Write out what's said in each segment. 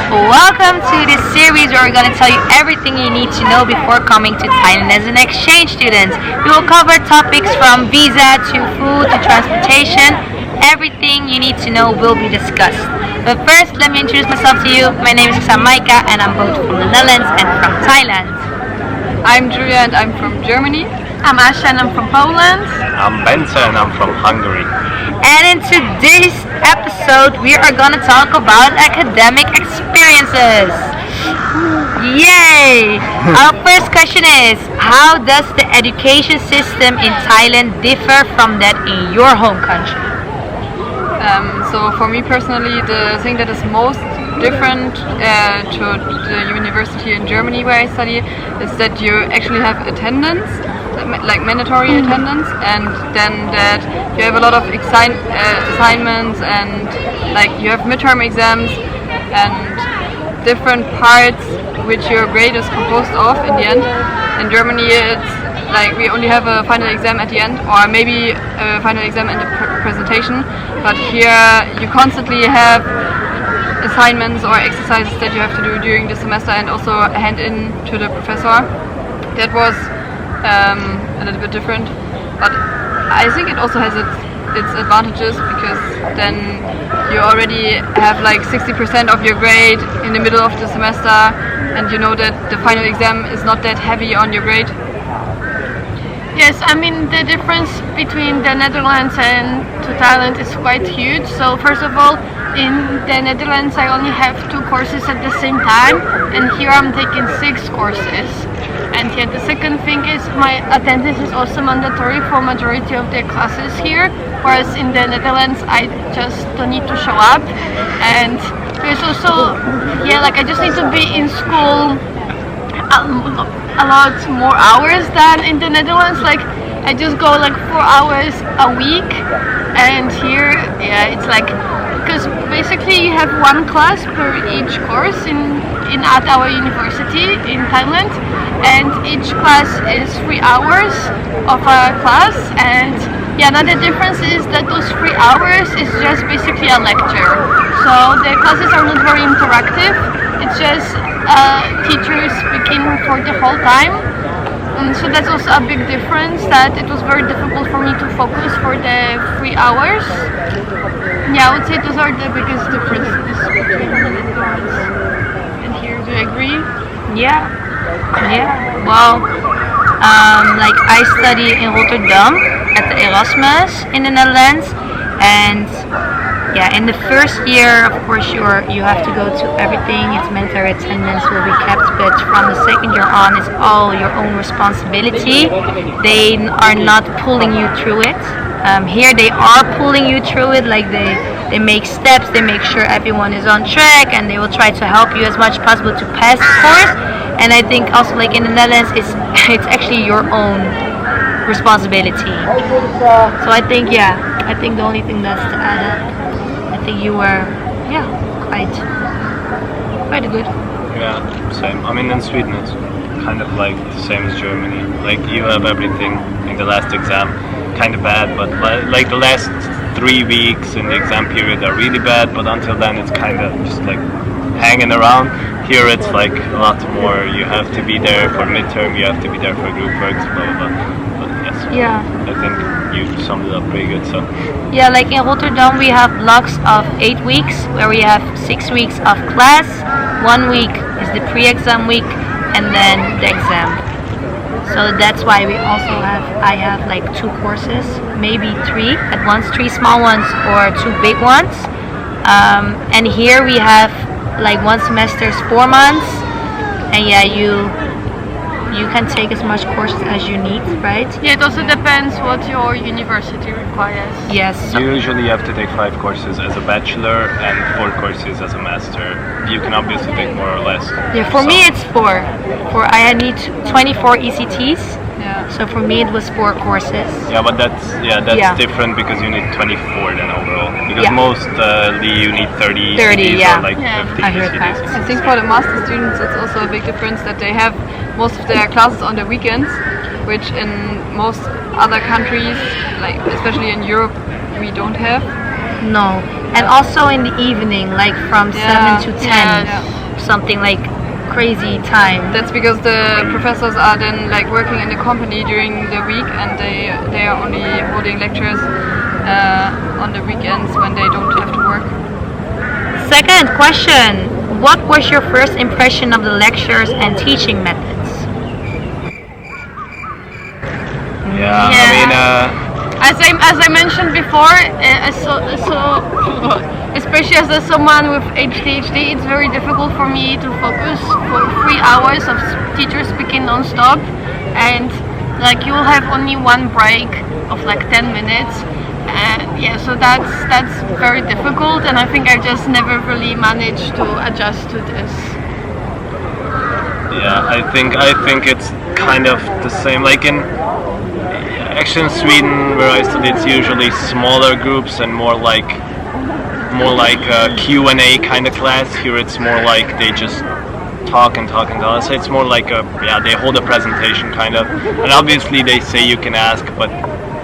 Welcome to this series where we're going to tell you everything you need to know before coming to Thailand as an exchange student. We will cover topics from visa to food to transportation. Everything you need to know will be discussed. But first, let me introduce myself to you. My name is Xamaica and I'm both from the Netherlands and from Thailand. I'm Julia and I'm from Germany. I'm Asha and I'm from Poland. I'm Bence and I'm from Hungary. And in today's episode, we are going to talk about academic experiences. Yay! Our first question is, how does the education system in Thailand differ from that in your home country? So for me personally, the thing that is most different to the university in Germany where I study is that you actually have attendance, like mandatory attendance, and then that you have a lot of assignments and like you have midterm exams and different parts which your grade is composed of in the end. In Germany it's like we only have a final exam at the end, or maybe a final exam and a presentation, but here you constantly have assignments or exercises that you have to do during the semester and also hand in to the professor. That was a little bit different, but I think it also has its advantages, because then you already have like 60% of your grade in the middle of the semester and you know that the final exam is not that heavy on your grade. Yes, I mean the difference between the Netherlands and to Thailand is quite huge. So first of all, in the Netherlands I only have 2 courses at the same time, and here I'm taking 6 courses. And yet the second thing is my attendance is also mandatory for majority of the classes here, whereas in the Netherlands I just don't need to show up. And there's also, I just need to be in school a lot more hours than in the Netherlands. Like I just go like 4 hours a week, and here it's like, because basically you have 1 class per each course at our university in Thailand, and each class is 3 hours of a class. And another difference is that those 3 hours is just basically a lecture, so the classes are not very interactive. It's just teachers speaking for the whole time. So that's also a big difference, that it was very difficult for me to focus for the 3 hours. I would say those are the biggest differences between the Netherlands and here. Do you agree? Yeah. Well, like I study in Rotterdam at the Erasmus in the Netherlands, and in the first year, of course, you have to go to everything. It's mandatory attendance will be kept, but from the second year on, it's all your own responsibility. They are not pulling you through it. Here they are pulling you through it, like they make steps, they make sure everyone is on track, and they will try to help you as much as possible to pass the course. And I think also, like in the Netherlands, it's actually your own responsibility. So I think the only thing that's to add up, I think you were quite good. Yeah, same. I mean, in Sweden it's kind of like the same as Germany. Like you have everything in the last exam, kind of bad, but like the last 3 weeks in the exam period are really bad, but until then it's kind of just like hanging around. Here it's like a lot more. You have to be there for midterm, you have to be there for group works, blah blah blah. But yes, I think you summed it up pretty good. So like in Rotterdam we have blocks of 8 weeks where we have 6 weeks of class. 1 week is the pre-exam week and then the exam. So that's why I have like 2 courses, maybe 3 at once, 3 small ones or 2 big ones. And here we have like 1 semester is 4 months, and you can take as much courses as you need, right? It also depends what your university requires. Yes. You usually have to take 5 courses as a bachelor and 4 courses as a master. You can obviously take more or less. For me it's 4. I need 24 ECTs. So for me it was 4 courses. But that's different, because you need 24 then overall. Because mostly you need 30 ECTs or like 50 ECTs. I think for the master students it's also a big difference that they have most of their classes on the weekends, which in most other countries, like especially in Europe, we don't have. No, and also in the evening, like from 7 to 10. something like crazy time? That's because the professors are then like working in the company during the week, and they are only holding lectures on the weekends when they don't have to work. Second question, what was your first impression of the lectures and teaching methods? Yeah, Yeah. I mean, As I mentioned before, especially as someone with ADHD, it's very difficult for me to focus for 3 hours of teachers speaking non-stop, and like you'll have only one break of like 10 minutes. Yeah, so that's very difficult, and I think I just never really managed to adjust to this. yeah, I think it's kind of the same. Like actually in Sweden, where I study, it's usually smaller groups and more like a Q&A kind of class. Here it's more like they just talk and talk and talk. So it's more like they hold a presentation kind of, and obviously they say you can ask, but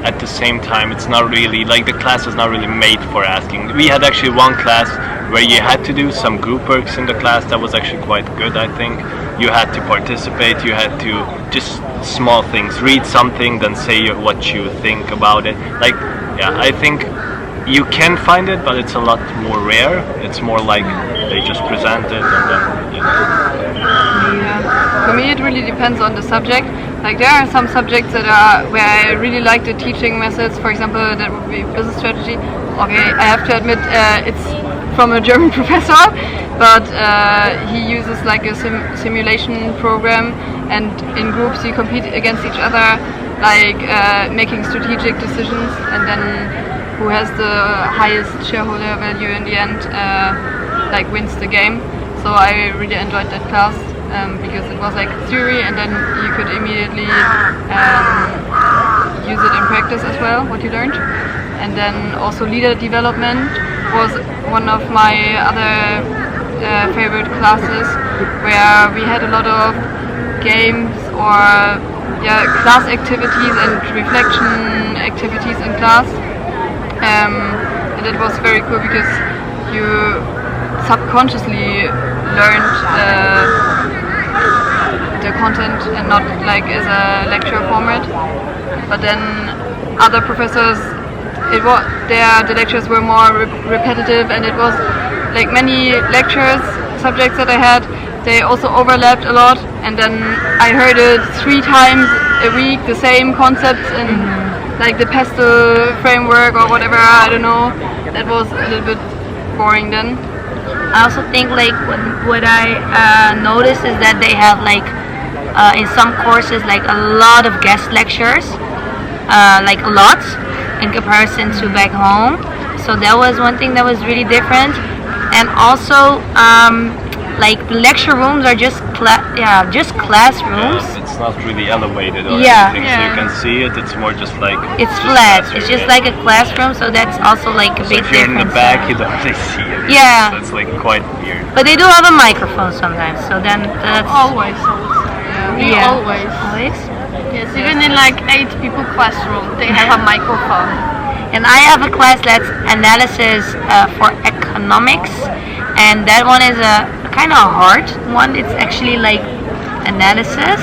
at the same time it's not really like the class is not really made for asking. We had actually one class where you had to do some group works in the class. That was actually quite good, I think. You had to participate, you had to just small things, read something, then say what you think about it. Like, yeah, I think you can find it, but it's a lot more rare. It's more like they just present it and then, Yeah. For me, it really depends on the subject. Like there are some subjects that are where I really like the teaching methods. For example, that would be business strategy. Okay, I have to admit it's from a German professor, but he uses like a simulation program, and in groups you compete against each other, like making strategic decisions, and then who has the highest shareholder value in the end like wins the game. So I really enjoyed that class because it was like theory, and then you could immediately use it in practice as well, what you learned. And then also leader development was one of my other favorite classes, where we had a lot of games or class activities and reflection activities in class. And it was very cool because you subconsciously learned the content and not like as a lecture format. But then other professors, the lectures were more repetitive, and it was like many lectures, subjects that I had, they also overlapped a lot, and then I heard it 3 times a week, the same concepts in like the pestle framework or whatever, I don't know. That was a little bit boring then. I also think like what I noticed is that they have like in some courses like a lot of guest lectures, like a lot in comparison to back home. So that was one thing that was really different. And also like the lecture rooms are just classrooms. Yeah, it's not really elevated or Yeah. anything, so you can see it. It's more just like It's just flat. classroom, It's just yeah. like a classroom, so that's also like a So big if you're in difference. the back, you don't really see it. Yeah. That's like quite weird. But they do have a microphone sometimes, so then that's Always, I would say. yeah. Always. Always. Yes, even in like 8 people classroom, they have a microphone. And I have a class that's analysis for economics, and that one is a kind of hard one. It's actually like analysis,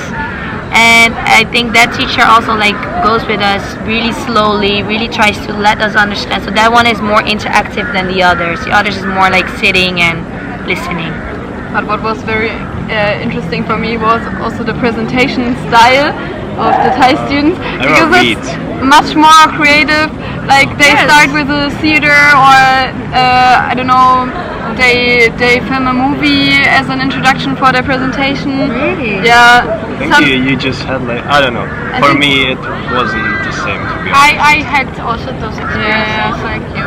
and I think that teacher also like goes with us really slowly, really tries to let us understand. So that one is more interactive than the others. The others is more like sitting and listening. But what was very interesting for me was also the presentation style of the Thai students, because it's much more creative. Like they start with a theater, or I don't know, they film a movie as an introduction for their presentation. Really? Yeah. I think you just had like, I don't know. For me, it wasn't the same, to be honest. I had also those experiences like you.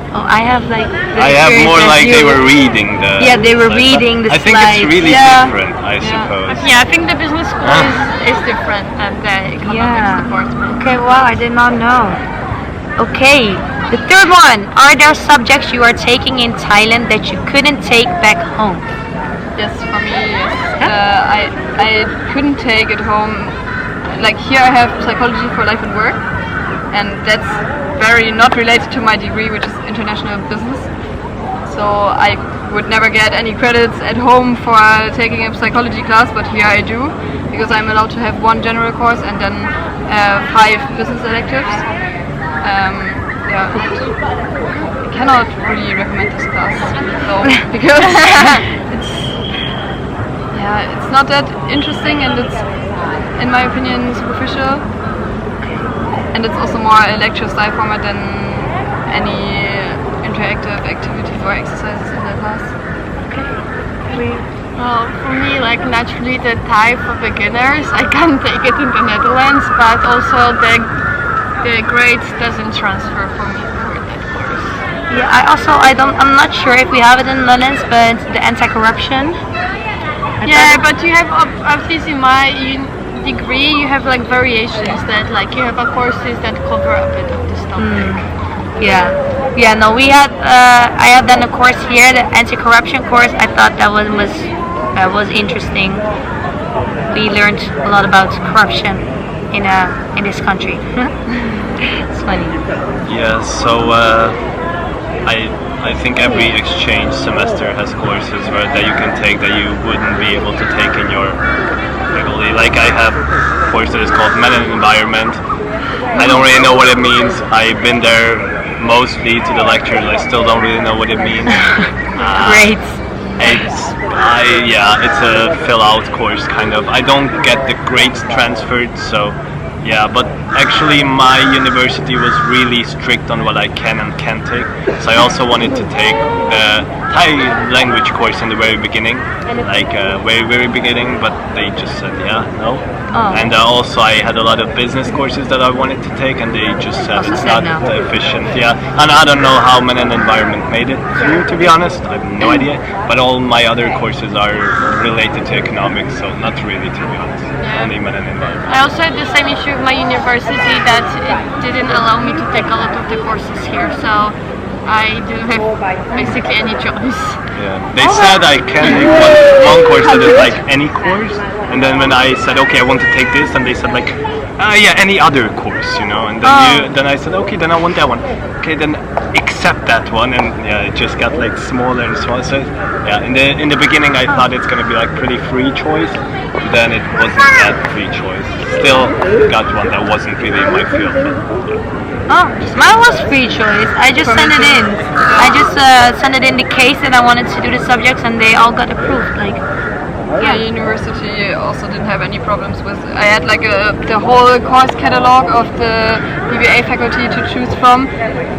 Oh, I have like. the I have experience more as like they you. were reading the. Yeah, they were slides. reading the I think slides. it's really Yeah. different, I suppose. Yeah, I think the business school is different than the economics department. Okay, wow, I did not know. Okay, the third one. Are there subjects you are taking in Thailand that you couldn't take back home? Yes, for me, yes. I couldn't take it home. Like here I have psychology for life and work, and that's very not related to my degree, which is international business. So So I would never get any credits at home for taking a psychology class, but here I do, because I'm allowed to have one general course and then 5 business electives. I cannot really recommend this class though, because it's not that interesting, and it's, in my opinion, superficial, and it's also more a lecture style format than any interactive activities or exercises in the class. Well, for me, like naturally the Thai for beginners, I can't take it in the Netherlands, but also the grades doesn't transfer for me for that course. Yeah, I'm not sure if we have it in the Netherlands, but the anti-corruption. But you have, at least in my degree, you have like variations that like you have courses that cover a bit of this topic. No, we had I have done a course here, the anti-corruption course. I thought that was interesting. We learned a lot about corruption in this country. It's funny. Yeah, so I think every exchange semester has courses that you can take that you wouldn't be able to take in your faculty. Like I have a course that is called Men and Environment. I don't really know what it means. I've been there mostly to the lectures. I still don't really know what it means. Great. It's a fill-out course kind of. I don't get the grades transferred, so yeah. But actually, my university was really strict on what I can and can't take. So I also wanted to take the Thai language course in the very beginning, like very beginning. But they just said no. And also I had a lot of business courses that I wanted to take, and they just said it's not efficient. Yeah, and I don't know how Men and Environment made it through, to be honest. I have no idea. But all my other courses are related to economics, so not really, to be honest. Only Men and Environment. I also had the same issue with my university that it didn't allow me to take a lot of the courses here, so I didn't have basically any choice. Yeah, they said I can take one course that is like any course, and then when I said okay, I want to take this, and they said like any other course, and then I said okay, then I want that one. Okay, then accept that one, and it just got like smaller and smaller. So in the beginning I thought it's gonna be like pretty free choice, but then it wasn't that free choice. Still got one that wasn't really in my field. Mine was free choice. I just sent it in. I just sent it in the case that I wanted to do the subjects, and they all got approved. My university also didn't have any problems with. I had like the whole course catalog of the BBA faculty to choose from.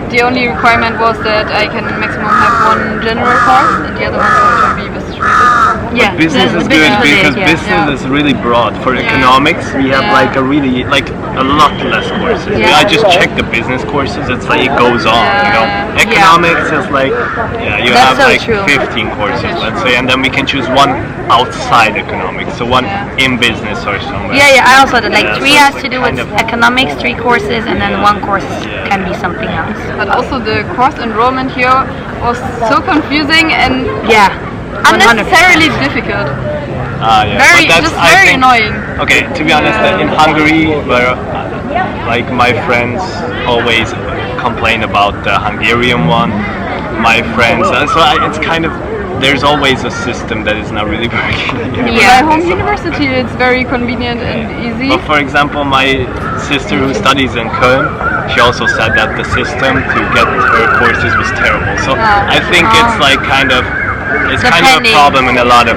The only requirement was that I can maximum have one general course, and the other one have to be business related. Yeah, business is good because business is really broad. For economics, we have like a lot less courses. I just checked the business courses. It's like it goes on. Economics is like you have like 15 courses, let's say, and then we can choose one outside economics, so one in business or somewhere. I also did. Like 3 has to do with economics, 3 courses, and then 1 course can be something else. But also the course enrollment here was so confusing and unnecessarily difficult. Very annoying. Okay, to be honest, in Hungary, where like my friends always complain about the Hungarian one, my friends, it's kind of. There's always a system that is not really working. My home university, it's very convenient and easy. But for example, my sister who studies in Köln, she also said that the system to get her courses was terrible. So I think it's like kind of a problem in a lot of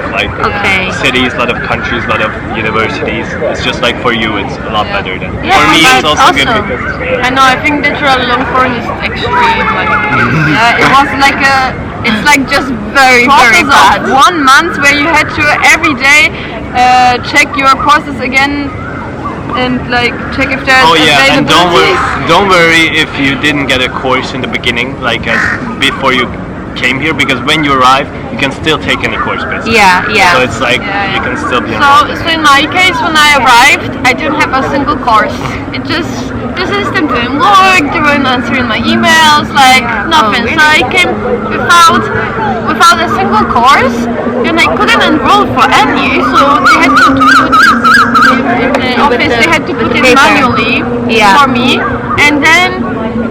cities, a lot of countries, a lot of universities. It's just like for you, it's a lot better than for me. It's also good because I know. I think natural long form is extreme. It was like it's like just very bad. 1 month where you had to every day check your courses again and like check if there's and don't worry if you didn't get a course in the beginning, like before you came here, because when you arrive you can still take any course basically. So it's like you can still be so in my case, when I arrived, I didn't have a single course. It just the system didn't work, they weren't answering my emails, like nothing. So I came without a single course, and I couldn't enroll for any, so they had to put in the office, they had to put it manually for me, and then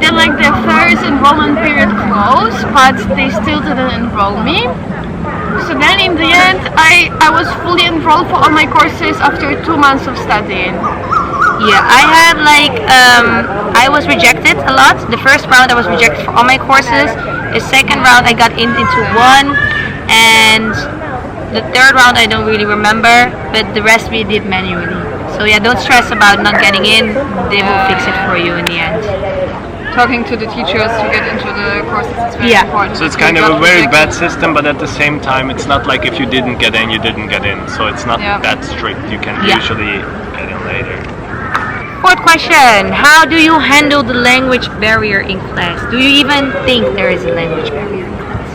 then like the first enrollment period closed, but they still didn't enroll me. So then in the end, I was fully enrolled for all my courses after 2 months of studying. Yeah, I had like I was rejected a lot. The first round I was rejected for all my courses. The second round I got into one, and the third round I don't really remember, but the rest we did manually. So yeah, don't stress about not getting in. They will fix it for you in the end. Talking to the teachers to get into the courses is very Yeah. important. So it's If you kind of got a very rejected- bad system, but at the same time, it's not like if you didn't get in, you didn't get in. So it's not Yeah. that strict. You can Yeah. usually get in later. Fourth question: how do you handle the language barrier in class? Do you even think there is a language barrier in class?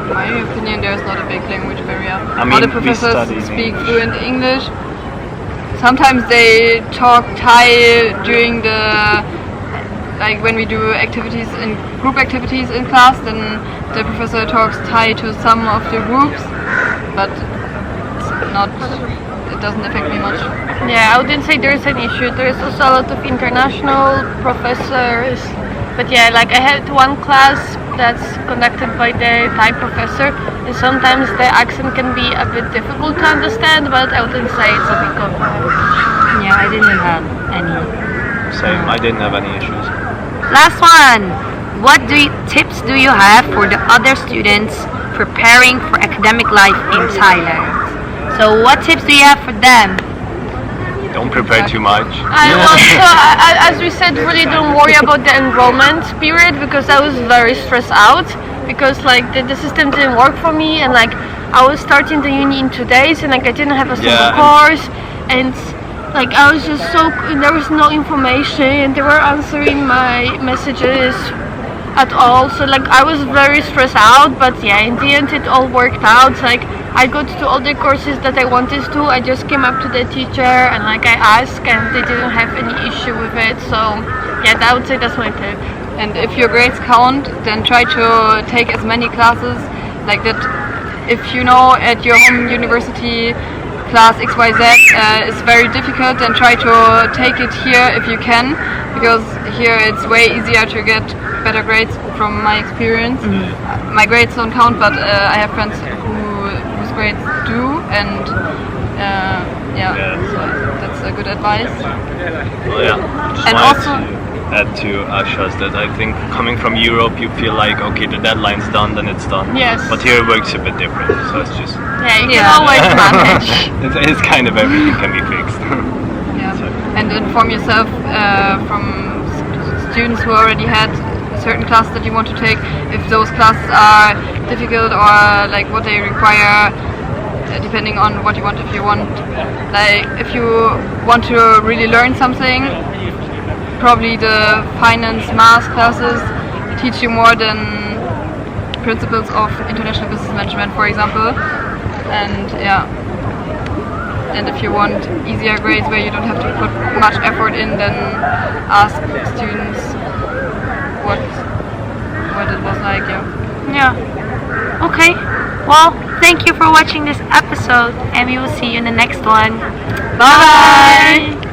In my opinion, there's not a big language barrier. I mean, All the we professors study in speak English. fluent English. Sometimes they talk Thai during the, like when we do activities in group activities in class, then the professor talks Thai to some of the groups, but it's not. It doesn't affect me much. Yeah, I wouldn't say there's an issue. There's also a lot of international professors. But yeah, like I had one class that's conducted by the Thai professor, and sometimes the accent can be a bit difficult to understand, but I wouldn't say it's a big problem. Yeah, I didn't have any. Same. I didn't have any issues. Last one. What tips do you have for the other students preparing for academic life in Thailand? So what tips do you have for them? Don't prepare too much. I also, as we said, really don't worry about the enrollment period, because I was very stressed out because like the system didn't work for me, and like I was starting the uni in 2 days and like I didn't have a single Yeah. course, and like I was just so, there was no information, they were answering my messages at all, so like I was very stressed out, but yeah, in the end it all worked out. Like I got to all the courses that I wanted to. I just came up to the teacher and like I asked, and they didn't have any issue with it. So yeah, I would say that's my tip. And if your grades count, then try to take as many classes like that. If you know at your home university class XYZ is very difficult, then try to take it here if you can, because here it's way easier to get better grades from my experience. My grades don't count, but I have friends whose grades do, and yeah, Yeah. so that's a good advice. Well, yeah. Just And wanted also- to add to Asha's that I think coming from Europe, you feel like, okay, the deadline's done, then it's done. Yes. But here it works a bit different. So it's just, Yeah, you can Yeah. always manage. it's kind of everything can be fixed. Yeah. And inform yourself from students who already had certain classes that you want to take, if those classes are difficult or like what they require, depending on what you want. If you want, like, if you want to really learn something, probably the finance math classes teach you more than principles of international business management, for example. And yeah, and if you want easier grades where you don't have to put much effort in, then ask students what it was like. Yeah. Okay. Well, thank you for watching this episode, and we will see you in the next one. Bye.